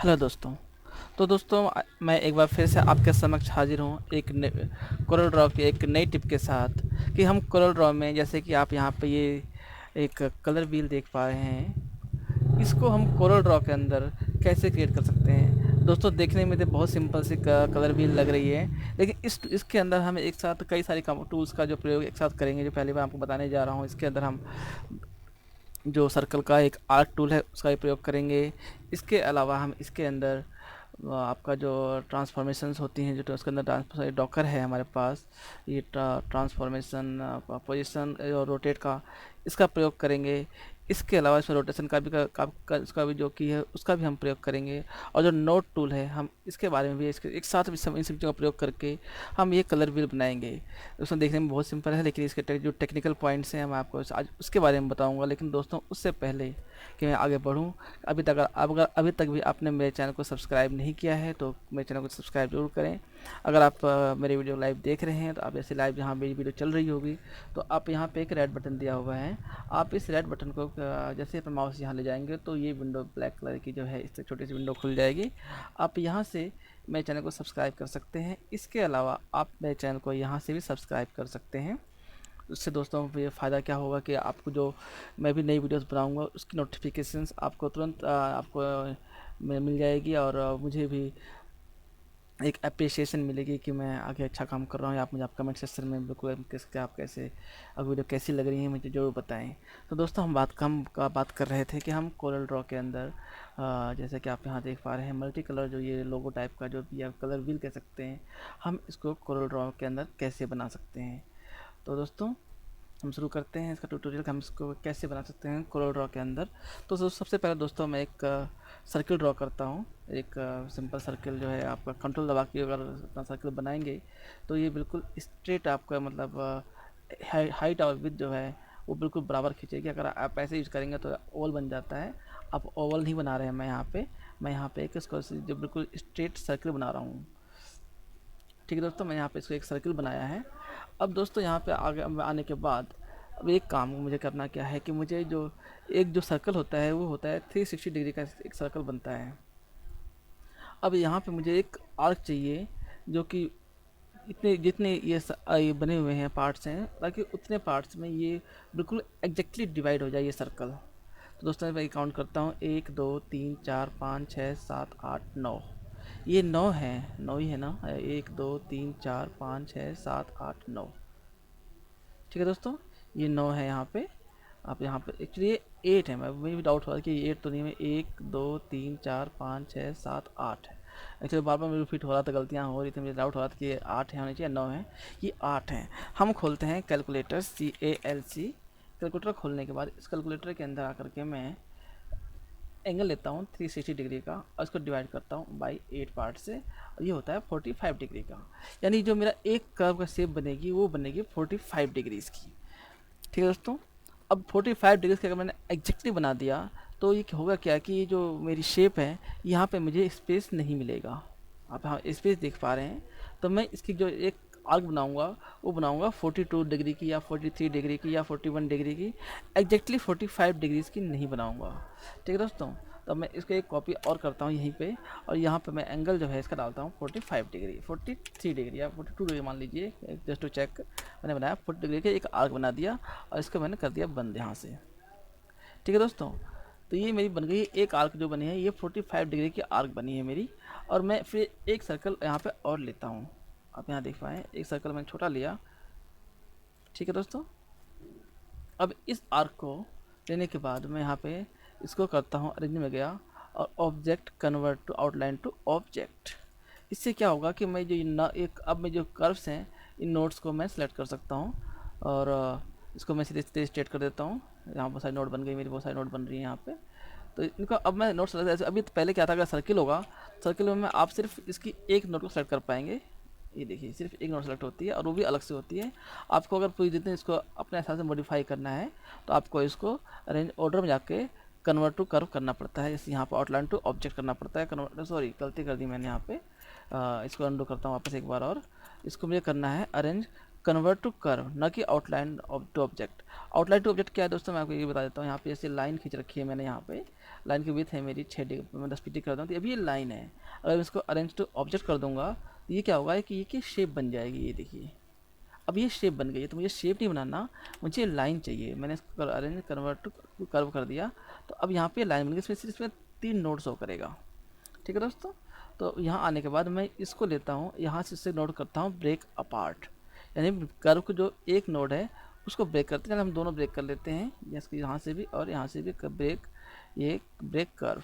Hello दोस्तों। तो दोस्तों मैं एक बार फिर से आपके समक्ष हाजिर हूँ एक कोरल ड्रॉ की एक नई टिप के साथ कि हम कोरल ड्रॉ में जैसे कि आप यहाँ पे ये एक कलर व्हील देख पा रहे हैं, इसको हम कोरल ड्रॉ के अंदर कैसे क्रिएट कर सकते हैं। दोस्तों देखने में तो बहुत सिंपल सी कलर व्हील लग रही है, लेकिन इसके अंदर हम एक साथ कई सारे टूल्स का जो प्रयोग एक साथ करेंगे। जो पहली बार आपको बताने जा रहा हूँ, इसके अंदर हम जो सर्कल का एक आर्क टूल है उसका भी प्रयोग करेंगे। इसके अलावा हम इसके अंदर आपका जो ट्रांसफॉर्मेशंस होती हैं, जो तो उसके अंदर डॉकर है हमारे पास, ये ट्रांसफॉर्मेशन पोजीशन और रोटेट का इसका प्रयोग करेंगे। इसके अलावा इसमें रोटेशन का भी उसका भी जो की है उसका भी हम प्रयोग करेंगे। और जो नोट टूल है हम इसके बारे में भी इसके एक साथ भी इन सब चीज़ों का प्रयोग करके हम ये कलर व्हील बनाएंगे। उसमें देखने में बहुत सिंपल है, लेकिन इसके जो टेक्निकल पॉइंट्स हैं मैं आपको आज उसके बारे में बताऊंगा। लेकिन दोस्तों उससे पहले कि मैं आगे बढ़ूं, अगर अभी तक भी आपने मेरे चैनल को सब्सक्राइब नहीं किया है तो मेरे चैनल को सब्सक्राइब जरूर करें। अगर आप मेरी वीडियो लाइव देख रहे हैं तो आप ऐसे लाइव जहाँ मेरी वीडियो चल रही होगी तो आप यहाँ पे एक रेड बटन दिया हुआ है, आप इस रेड बटन को जैसे अपना माउस यहाँ ले जाएंगे तो ये विंडो ब्लैक कलर की जो है इस छोटी सी विंडो खुल जाएगी। आप यहाँ से मेरे चैनल को सब्सक्राइब कर सकते हैं। इसके अलावा आप मेरे चैनल को यहाँ से भी सब्सक्राइब कर सकते हैं। उससे दोस्तों ये फ़ायदा क्या होगा कि आपको जो मैं भी नई वीडियोस बनाऊंगा उसकी नोटिफिकेशंस आपको तुरंत आपको मिल जाएगी, और मुझे भी एक अप्रिसिएशन मिलेगी कि मैं आगे अच्छा काम कर रहा हूँ। आप मुझे आप कमेंट सेक्शन में बिल्कुल किसके आप कैसे अब वीडियो कैसी लग रही है मुझे ज़रूर बताएं। तो दोस्तों हम बात कर रहे थे कि हम कोरल ड्रॉ के अंदर जैसे कि आप यहाँ देख पा रहे हैं मल्टी कलर जो ये लोगो टाइप का जो भी आप कलर व्हील कह सकते हैं, हम इसको कोरल ड्रॉ के अंदर कैसे बना सकते हैं। तो दोस्तों हम शुरू करते हैं इसका ट्यूटोरियल कि हम इसको कैसे बना सकते हैं कोरल ड्रॉ के अंदर। तो सबसे पहले दोस्तों मैं एक सर्किल ड्रॉ करता हूँ। एक सिंपल सर्किल जो है आपका कंट्रोल दबा के अगर अपना सर्किल बनाएंगे तो ये बिल्कुल स्ट्रेट आपका मतलब हाइट और विड्थ जो है वो बिल्कुल बराबर खींचेगी। अगर आप ऐसे यूज़ करेंगे तो ओवल बन जाता है। आप ओवल नहीं बना रहे हैं, मैं यहाँ पे एक इसको जो बिल्कुल स्ट्रेट सर्किल बना रहा हूँ। ठीक है दोस्तों, मैं यहाँ पे इसको एक सर्किल बनाया है। अब दोस्तों यहाँ पे आगे आने के बाद अब एक काम मुझे करना क्या है कि मुझे जो सर्कल होता है वो होता है 360 डिग्री का एक सर्कल बनता है। अब यहाँ पे मुझे एक आर्क चाहिए जो कि इतने जितने ये बने हुए हैं पार्ट्स हैं, ताकि उतने पार्ट्स में ये बिल्कुल एग्जैक्टली डिवाइड हो जाए ये सर्कल। तो दोस्तों मैं काउंट करता हूँ, 1 2 3 4 5 6 7 8 9। ये 9 है, 9 ही है ना, 1 2 3 4 5 6 7 8 9। ठीक है दोस्तों, ये 9 है यहाँ पे। आप यहाँ पे एक्चुअली ये 8 है, मुझे भी डाउट हो रहा है कि ये 8 तो नहीं है। 1 2 3 4 5 6 7 8 है। एक्चुअली बार बार मेरे रिपीट हो रहा था, गलतियाँ हो रही थी, मुझे डाउट हो रहा था कि ये 8 है होने चाहिए 9 है। ये 8 है। हम खोलते हैं कैलकुलेटर CALC। कैलकुलेटर खोलने के बाद इस कैलकुलेटर के अंदर आकर के मैं एंगल लेता हूँ 360 डिग्री का और इसको डिवाइड करता हूँ बाई 8 पार्ट से, और ये होता है 45 डिग्री का। यानी जो मेरा एक कर्व का शेप बनेगी वो बनेगी 45 डिग्रीज की। ठीक है दोस्तों, अब 45 डिग्रीज का अगर मैंने एग्जैक्टली बना दिया तो ये होगा क्या कि ये जो मेरी शेप है यहाँ पे मुझे स्पेस नहीं मिलेगा। आप हाँ स्पेस देख पा रहे हैं। तो मैं इसकी जो एक आर्क बनाऊंगा वो बनाऊंगा 42 डिग्री की या 43 डिग्री की या 41 डिग्री की, एग्जैक्टली 45 डिग्रीज की नहीं बनाऊंगा। ठीक है दोस्तों, तो मैं इसको एक कॉपी और करता हूँ यहीं पे, और यहाँ पे मैं एंगल जो है इसका डालता हूँ 45 डिग्री, 43 डिग्री या 42 डिग्री मान लीजिए, जस्ट टू चेक। मैंने बनाया 40 डिग्री का एक आर्क बना दिया और इसको मैंने कर दिया बंद यहाँ से। ठीक है दोस्तों, तो ये मेरी बन गई एक आर्क जो बनी है, ये 45 डिग्री की आर्क बनी है मेरी। और मैं फिर एक सर्कल यहाँ पे और लेता हूँ। आप यहाँ देख पाएँ एक सर्कल मैंने छोटा लिया। ठीक है दोस्तों, अब इस आर्क को लेने के बाद मैं यहाँ पे इसको करता हूँ, अरेंज में गया और object convert to outline to object. इससे क्या होगा कि मैं जो एक अब मैं जो कर्व्स हैं इन नोट्स को मैं सेलेक्ट कर सकता हूँ, और इसको मैं सीधे सीधे स्ट्रेट कर देता हूँ। यहाँ बहुत सारी नोट बन गई मेरी, बहुत सारी नोट बन रही है यहाँ पे। तो इनको अब मैं नोट सेलेक्ट, अभी तो पहले क्या था, अगर सर्किल होगा सर्किल में मैं आप सिर्फ इसकी एक नोट को सेलेक्ट कर पाएंगे। ये देखिए सिर्फ एक नोट सेलेक्ट होती है और वो भी अलग से होती है। आपको अगर पूरी जितने इसको अपने हिसाब से मॉडिफाई करना है तो आपको इसको अरेंज ऑर्डर में जाके कन्वर्ट टू कर्व करना पड़ता है। जैसे यहाँ पर आउटलाइन टू ऑब्जेक्ट करना पड़ता है, कन्वर्ट, सॉरी गलती कर दी मैंने यहाँ पे। इसको अंडू करता हूँ वापस एक बार, और इसको मुझे करना है अरेंज कन्वर्ट टू कर्व, ना कि outline to object. Outline to object क्या है दोस्तों, मैं आपको ये बता देता हूँ। यहाँ पे जैसे लाइन खींच रखी है मैंने, यहाँ पे लाइन की विड्थ है मेरी 6 मैं 10 पीटी कर दूँ तो अभी ये लाइन है। अगर मैं इसको अरेंज टू ऑब्जेक्ट कर दूंगा तो ये क्या होगा कि ये की शेप बन जाएगी। ये देखिए अब ये शेप बन गई है। तो मुझे शेप नहीं बनाना, मुझे लाइन चाहिए। मैंने इसको अरेंज कन्वर्ट टू कर्व कर दिया तो अब यहाँ पे लाइन बन गई। इसमें 3 नोड शो करेगा। ठीक है दोस्तों, तो यहाँ आने के बाद मैं इसको लेता हूँ, यहाँ से इससे नोड करता हूँ ब्रेक अपार्ट, यानी कर्व को जो एक नोड है उसको ब्रेक करते हैं। हम दोनों ब्रेक कर लेते हैं, जैसे यहाँ से भी और यहाँ से भी ब्रेक, ये ब्रेक कर्व।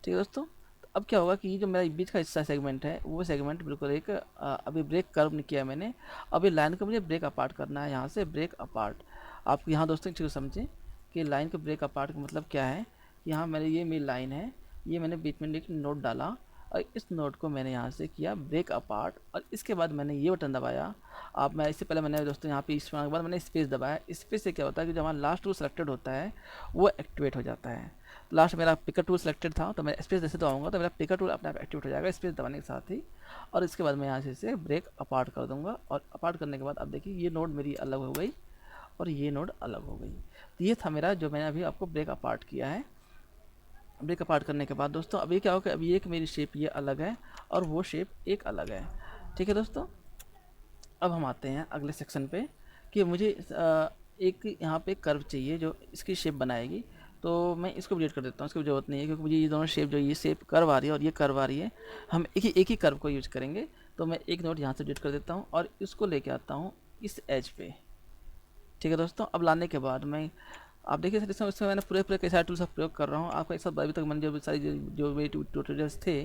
ठीक है दोस्तों, तो अब क्या होगा कि ये जो मेरा बीच का हिस्सा सेगमेंट है वो सेगमेंट बिल्कुल एक अभी ब्रेक कर्व नहीं किया मैंने। अभी लाइन को मुझे ब्रेक अपार्ट करना है, यहाँ से ब्रेक अपार्ट। आप यहाँ दोस्तों एक चीज़ समझें कि लाइन को ब्रेक अपार्ट का मतलब क्या है। यहाँ मैंने ये मेरी लाइन है, ये मैंने बीच में एक नोट डाला और इस नोट को मैंने यहाँ से किया ब्रेक अपार्ट और इसके बाद मैंने ये बटन दबाया। आप मैं इससे पहले मैंने दोस्तों यहाँ पे इस के बाद मैंने स्पेस दबाया। स्पेस से क्या होता है कि जब हमारा लास्ट टूल सेलेक्टेड होता है वो एक्टिवेट हो जाता है। लास्ट मेरा पिकर टूल सेलेक्टेड था तो मैं स्पेस जैसे दबाऊंगा तो मेरा पिकर टूल अपने आप एक्टिवेट हो जाएगा स्पेस दबाने के साथ ही। और इसके बाद मैं यहाँ से इसे ब्रेक अपार्ट कर दूंगा और अपार्ट करने के बाद अब देखिए ये नोड मेरी अलग हो गई और ये नोड अलग हो गई। तो ये था मेरा जो मैंने अभी आपको ब्रेक अपार्ट किया है। ब्रेक अपार्ट करने के बाद दोस्तों अभी क्या होगा, अभी एक मेरी शेप ये अलग है और वो शेप एक अलग है। ठीक है दोस्तों, अब हम आते हैं अगले सेक्शन पे कि मुझे एक यहाँ पे कर्व चाहिए जो इसकी शेप बनाएगी। तो मैं इसको डिलीट कर देता हूँ, इसकी ज़रूरत नहीं है क्योंकि मुझे ये दोनों शेप जो ये शेप कर्व आ रही है और ये कर्व आ रही है, हम एक ही कर्व को यूज करेंगे। तो मैं एक नोट यहाँ से डिलीट कर देता हूँ और इसको लेके आता हूँ इस एज पे। ठीक है दोस्तों, अब लाने के बाद मैं आप देखिए सर इसमें मैंने पूरे कई सारे टूल्स का प्रयोग कर रहा हूँ। आपको एक साथ अभी तक मैंने जो सारी जो मेरे ट्यूटोरियल्स थे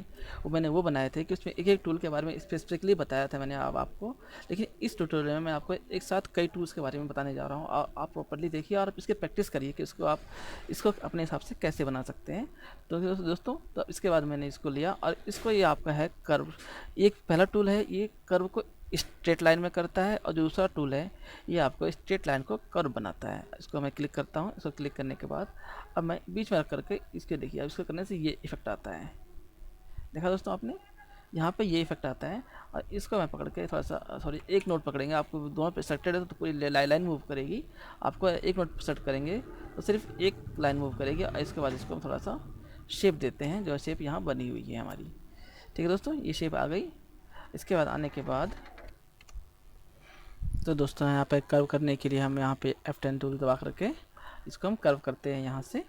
वो मैंने वो बनाए थे कि उसमें एक टूल के बारे में स्पेसिफिकली बताया था मैंने आपको। लेकिन इस ट्यूटोरियल में मैं आपको एक साथ कई टूल्स के बारे में बताने जा रहा हूँ। आप प्रॉपर्ली देखिए और इसकी प्रैक्टिस करिए कि इसको अपने हिसाब से कैसे बना सकते हैं। तो दोस्तों तो इसके बाद मैंने इसको लिया और इसको ये आपका है कर्व। एक पहला टूल है ये कर्व को स्ट्रेट लाइन में करता है और जो दूसरा टूल है ये आपको स्ट्रेट लाइन को कर्व बनाता है। इसको मैं क्लिक करता हूँ। इसको क्लिक करने के बाद अब मैं बीच में रख करके इसके देखिए, अब इसको करने से ये इफेक्ट आता है। देखा दोस्तों आपने, यहाँ पे ये इफेक्ट आता है और इसको मैं पकड़ के थोड़ा सा सॉरी एक नोट पकड़ेंगे। आपको दोनों पे सेलेक्टेड है तो पूरी लाइन मूव करेगी। आपको एक नोट सेलेक्ट करेंगे तो सिर्फ एक लाइन मूव करेगी और इसके बाद इसको हम थोड़ा सा शेप देते हैं जो शेप यहाँ बनी हुई है हमारी। ठीक है दोस्तों, ये शेप आ गई। इसके बाद आने के बाद तो दोस्तों यहाँ पे कर्व करने के लिए हम यहाँ पे F10 टूल दबा करके इसको हम कर्व करते हैं यहाँ से।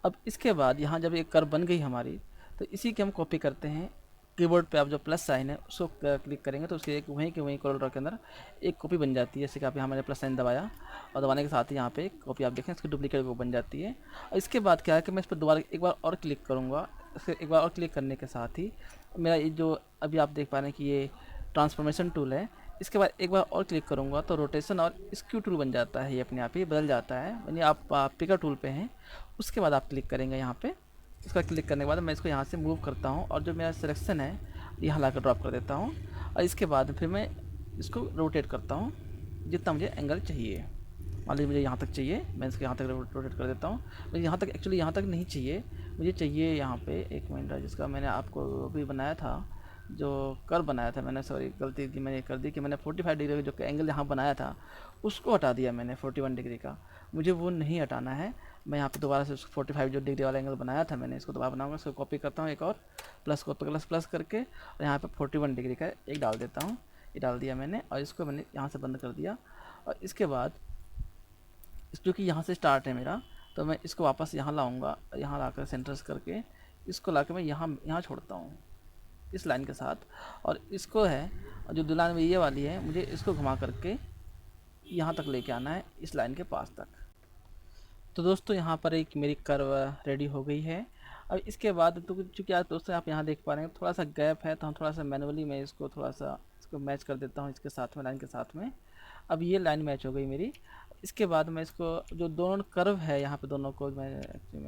अब इसके बाद यहाँ जब एक कर्व बन गई हमारी तो इसी की हम कॉपी करते हैं। कीबोर्ड पे आप जो प्लस साइन है उसको क्लिक करेंगे तो उसके एक वहीं के वहीं कोरल ड्रॉ के अंदर एक कॉपी बन जाती है। जैसे कि आप यहाँ मैंने प्लस साइन दबाया और दबाने के साथ ही यहाँ पे एक कॉपी आप देखें इसकी डुप्लीकेट वो बन जाती है। और इसके बाद क्या है कि मैं इस पर दोबारा एक बार और क्लिक करूँगा। एक बार और क्लिक करने के साथ ही मेरा ये जो अभी आप देख पा रहे हैं कि ये ट्रांसफॉर्मेशन टूल है, इसके बाद एक बार और क्लिक करूँगा तो रोटेशन और स्क्यू टूल बन जाता है। ये अपने आप ही बदल जाता है। यानी आप पिकर टूल पे हैं, उसके बाद आप क्लिक करेंगे यहाँ पे। इसका क्लिक करने के बाद मैं इसको यहाँ से मूव करता हूँ और जो मेरा सिलेक्शन है यहाँ ला कर ड्रॉप कर देता हूँ और इसके बाद फिर मैं इसको रोटेट करता हूँ जितना मुझे एंगल चाहिए। मान लीजिए मुझे यहाँ तक चाहिए, मैं इसको यहाँ तक रोटेट कर देता हूँ। मुझे यहाँ तक एक्चुअली यहाँ तक नहीं चाहिए, मुझे चाहिए यहाँ पे एक मिनट जिसका मैंने आपको भी बनाया था, जो कर्व बनाया था मैंने, सॉरी गलती की मैंने कर दी कि मैंने 45 डिग्री का जो एंगल यहाँ बनाया था उसको हटा दिया मैंने 41 डिग्री का। मुझे वो नहीं हटाना है। मैं यहाँ पे दोबारा से 45 जो डिग्री वाला एंगल बनाया था मैंने इसको दोबारा बनाऊंगा। इसको कॉपी करता हूँ एक और प्लस को प्लस करके और यहाँ पे 41 डिग्री का एक डाल देता हूँ। ये डाल दिया मैंने और इसको मैंने यहाँ से बंद कर दिया। और इसके बाद जो कि यहाँ से स्टार्ट है मेरा, तो मैं इसको वापस यहाँ लाऊंगा। यहाँ लाकर सेंटर्स करके इसको लाकर मैं यहाँ छोड़ता हूँ इस लाइन के साथ। और इसको है जो दो लाइन में ये वाली है मुझे इसको घुमा करके यहाँ तक लेके आना है इस लाइन के पास तक। तो दोस्तों यहाँ पर एक मेरी कर्व रेडी हो गई है। अब इसके बाद तो चूँकि आज दोस्तों आप यहाँ देख पा रहे हैं थोड़ा सा गैप है तो हम थोड़ा सा मैनुअली मैं इसको थोड़ा सा इसको मैच कर देता हूँ इसके साथ में, लाइन के साथ में। अब ये लाइन मैच हो गई मेरी। इसके बाद मैं इसको जो दोनों कर्व है यहाँ पे दोनों को मैं एक्चुअली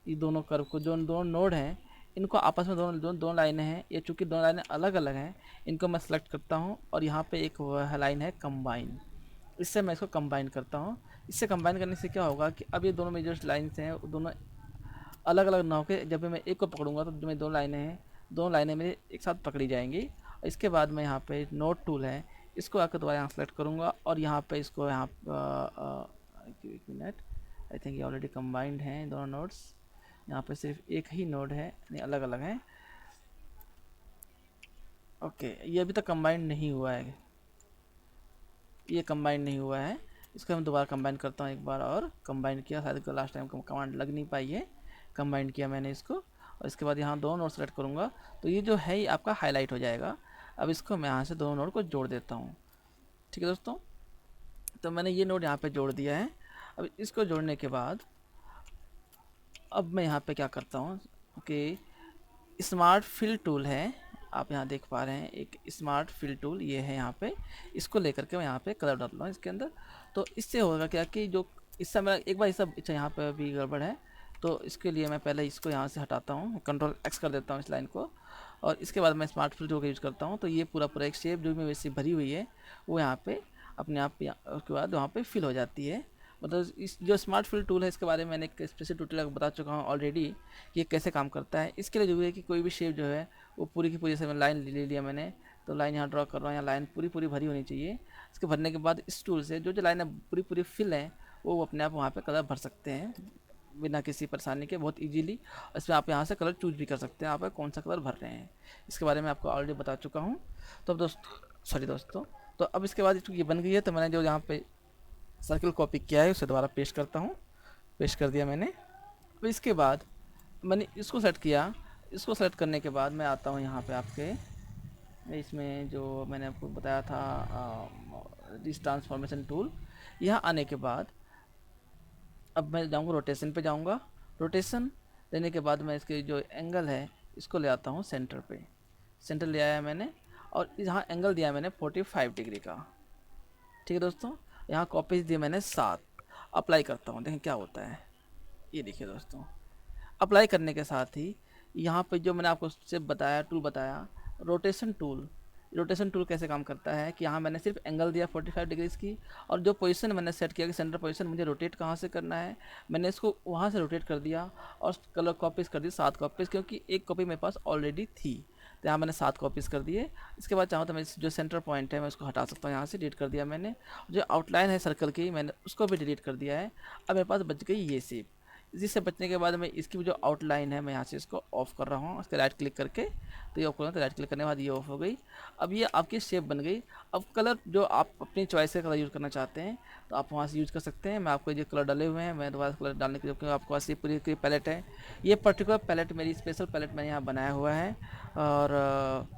ये दोनों कर्व को जो दोनों नोड हैं इनको आपस में दोनों लाइनें हैं, ये चूँकि दोनों लाइनें अलग अलग हैं इनको मैं सेलेक्ट करता हूँ और यहाँ पे एक लाइन है कंबाइन, इससे मैं इसको कंबाइन करता हूँ। इससे कंबाइन करने से क्या होगा कि अब ये दोनों में जो लाइन्स हैं वो दोनों अलग अलग ना होकर जब मैं एक को पकड़ूंगा तो जो मेरी दो लाइनें हैं दोनों लाइनें मेरे एक साथ पकड़ी जाएंगी इसके बाद मैं यहाँ पे नोड टूल है, इसको आकर दोबारा यहाँ सेलेक्ट करूँगा और यहाँ पे इसको यहाँ एक मिनट, आई थिंक ये ऑलरेडी कंबाइंड हैं दोनों नोड्स। यहाँ पे सिर्फ एक ही नोड है, नहीं अलग अलग है। ओके, ये अभी तक कंबाइंड नहीं हुआ है, ये कंबाइंड नहीं हुआ है। इसको हम दोबारा कंबाइन करता हूँ एक बार, और कंबाइन किया, शायद लास्ट टाइम कमांड लग नहीं पाई है। कंबाइन किया मैंने इसको, और इसके बाद यहाँ दोनों नोड सेलेक्ट करूँगा तो ये जो है ये आपका हाईलाइट हो जाएगा। अब इसको मैं यहाँ से दोनों नोड को जोड़ देता हूँ। ठीक है दोस्तों, तो मैंने ये नोड यहाँ पे जोड़ दिया है। अब इसको जोड़ने के बाद अब मैं यहाँ पे क्या करता हूँ कि स्मार्ट फिल टूल है, आप यहाँ देख पा रहे हैं एक स्मार्ट फिल टूल ये है यहाँ पे, इसको लेकर के मैं यहाँ पे कलर डाल रहा हूँ इसके अंदर। तो इससे होगा क्या कि जो इससे मेरा एक बार ये सब अच्छा यहाँ पे भी गड़बड़ है, तो इसके लिए मैं पहले इसको यहाँ से हटाता हूँ, कंट्रोल एक्स कर देता हूँ इस लाइन को, और इसके बाद मैं स्मार्ट फिल टूल का यूज़ करता हूँ। तो ये पूरा पूरा एक शेप जो भी वैसे भरी हुई है वो यहाँ पे अपने आप उसके बाद वहाँ पे फिल हो जाती है। मतलब इस जो स्मार्ट फिल टूल है इसके बारे में मैंने एक स्पेशल ट्यूटोरियल बता चुका हूँ ऑलरेडी कि ये कैसे काम करता है। इसके लिए जरूरी है कि कोई भी शेप जो है वो पूरी की पूरी, जैसे लाइन ले लिया मैंने, तो लाइन यहाँ ड्रॉ कर रहा हूँ, यहाँ लाइन पूरी पूरी भरी होनी चाहिए। इसके भरने के बाद इस टूल से जो जो लाइन पूरी पूरी फिल है वो अपने आप वहाँ पे कलर भर सकते हैं बिना किसी परेशानी के, बहुत इजीली। इसमें आप यहाँ से कलर चूज भी कर सकते हैं, आप कौन सा कलर भर रहे हैं, इसके बारे में आपको ऑलरेडी बता चुका हूँ। तो अब दोस्तों तो अब इसके बाद ये बन गई है, तो मैंने जो यहाँ पे सर्कल कॉपी किया है उसे दोबारा पेस्ट करता हूँ, पेस्ट कर दिया मैंने। अब इसके बाद मैंने इसको सेलेक्ट किया, इसको सेलेक्ट करने के बाद मैं आता हूँ यहाँ पे आपके इसमें जो मैंने आपको बताया था दिस ट्रांसफॉर्मेशन टूल। यहाँ आने के बाद अब मैं जाऊँगा रोटेशन पे जाऊँगा, रोटेशन लेने के बाद मैं इसके जो एंगल है इसको ले आता हूँ सेंटर पे, सेंटर ले आया मैंने, और यहाँ एंगल दिया मैंने 45 डिग्री का। ठीक है दोस्तों, यहाँ कॉपीज दिए मैंने 7। अप्लाई करता हूँ, देखें क्या होता है। ये देखिए दोस्तों, अप्लाई करने के साथ ही यहाँ पे जो मैंने आपको स्टेप बताया, टूल बताया, रोटेशन टूल। रोटेशन टूल कैसे काम करता है कि यहाँ मैंने सिर्फ एंगल दिया 45 डिग्रीज की, और जो पोजीशन मैंने सेट किया कि सेंटर पोजीशन मुझे रोटेट कहाँ से करना है, मैंने इसको वहाँ से रोटेट कर दिया, और कलर कॉपीज़ कर दी 7 कॉपीज़, क्योंकि एक कॉपी मेरे पास ऑलरेडी थी, तो यहाँ मैंने 7 कॉपीज़ कर दिए। इसके बाद चाहूँ तो मैं जो सेंटर पॉइंट है मैं उसको हटा सकता हूँ, यहाँ से डिलीट कर दिया मैंने। जो आउटलाइन है सर्कल की मैंने उसको भी डिलीट कर दिया है। अब मेरे पास बच गई ये शेप। इसी से बचने के बाद मैं इसकी जो आउटलाइन है मैं यहाँ से इसको ऑफ कर रहा हूँ, उसके राइट क्लिक करके, तो ये ऑफ करूँगा तो राइट क्लिक करने के बाद ये ऑफ हो गई। अब ये आपकी शेप बन गई। अब कलर जो आप अपनी चॉइस का कलर यूज़ करना चाहते हैं तो आप वहाँ से यूज़ कर सकते हैं। मैं आपको जो कलर डाले हुए हैं मैं दोबारा कलर डालने के लिए, आपके पास ये पूरी पैलेट है, ये पर्टिकुलर पैलेट मेरी स्पेशल पैलेट मैंने यहाँ बनाया हुआ है, और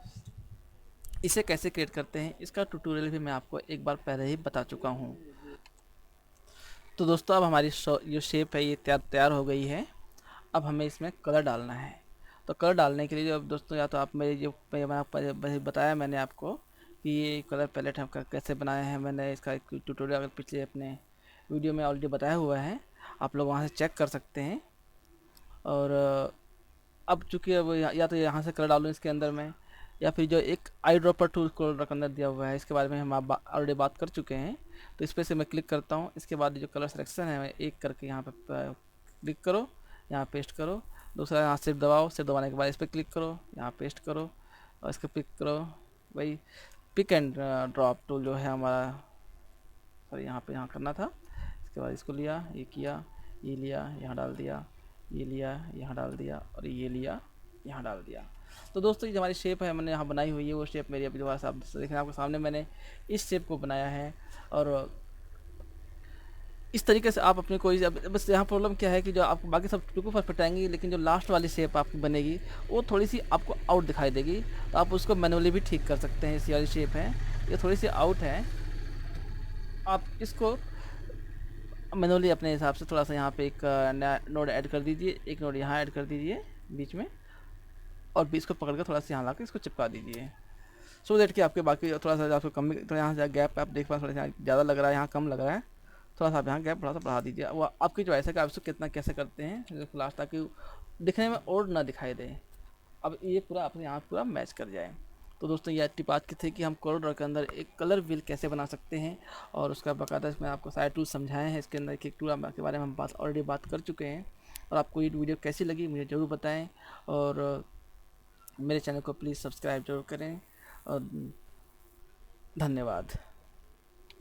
इसे कैसे क्रिएट करते हैं इसका ट्यूटोरियल भी मैं आपको एक बार पहले ही बता चुका हूँ। तो दोस्तों अब हमारी जो शेप है ये तैयार हो गई है। अब हमें इसमें कलर डालना है। तो कलर डालने के लिए जो दोस्तों, या तो आप मेरी जो मैंने बताया मैंने आपको कि ये कलर पैलेट हम कैसे बनाए हैं, मैंने इसका एक ट्यूटोरियल अगर पिछले अपने वीडियो में ऑलरेडी बताया हुआ है, आप लोग वहाँ से चेक कर सकते हैं। और अब चूँकि अब या तो यहाँ से कलर डालूँ इसके अंदर में, या फिर जो एक आई ड्रॉपर टूल कलर के अंदर दिया हुआ है इसके बारे में हम ऑलरेडी बात कर चुके हैं। तो इस पर से मैं क्लिक करता हूँ, इसके बाद जो कलर सिलेक्शन है मैं एक करके यहाँ पर क्लिक करो, यहाँ पेस्ट करो, दूसरा यहाँ सिर्फ दबाओ, सिर्फ दबाने के बाद इस पर क्लिक करो, यहाँ पेस्ट करो, और इसको पिक करो। वही पिक एंड ड्रॉप टूल जो है हमारा, सॉरी यहाँ करना था। इसके बाद इसको लिया, ये किया, ये लिया, यहाँ डाल दिया, ये लिया, यहाँ डाल दिया, और ये लिया, यहाँ डाल दिया। तो दोस्तों ये जो हमारी शेप है मैंने यहाँ बनाई हुई है, वो शेप मेरी अभी दोबारा से आप देख रहे हैं आपके सामने, मैंने इस शेप को बनाया है। और इस तरीके से आप अपने कोई, बस यहाँ प्रॉब्लम क्या है कि जो आपको बाकी सब बिल्कुल परफेक्ट आएंगी, लेकिन जो लास्ट वाली शेप आपकी बनेगी वो थोड़ी सी आपको आउट दिखाई देगी, तो आप उसको मैनुअली भी ठीक कर सकते हैं। इसी वाली शेप है, ये थोड़ी सी आउट है, आप इसको मैनुअली अपने हिसाब से थोड़ा सा यहाँ पे एक नया नोड ऐड कर दीजिए, एक नोड यहाँ ऐड कर दीजिए बीच में, और बीच को पकड़ कर थोड़ा सा यहाँ ला कर इसको चिपका दीजिए, सो दैट कि आपके बाकी थोड़ा सा आपको कम, तो यहाँ से गैप आप देख पा, थोड़ा सा ज़्यादा लग रहा है, यहाँ कम लग रहा है, थोड़ा सा आप यहाँ गैप थोड़ा सा बढ़ा दीजिए। वो आपकी चॉइस है कि आप इसको कितना कैसे करते हैं लास्ट, ताकि दिखने में और ना दिखाई दे। अब ये पूरा अपने यहाँ पूरा मैच कर जाए। तो दोस्तों ये टिप आज की थी कि हम कोरोड्रॉ के अंदर एक कलर व्हील कैसे बना सकते हैं, और उसका बाकायदा इसमें आपको सारे टूल समझाए हैं। इसके अंदर एक टूल के बारे में हम ऑलरेडी बात कर चुके हैं। और आपको ये वीडियो कैसी लगी मुझे ज़रूर बताएं, और मेरे चैनल को प्लीज़ सब्सक्राइब जरूर करें। और धन्यवाद।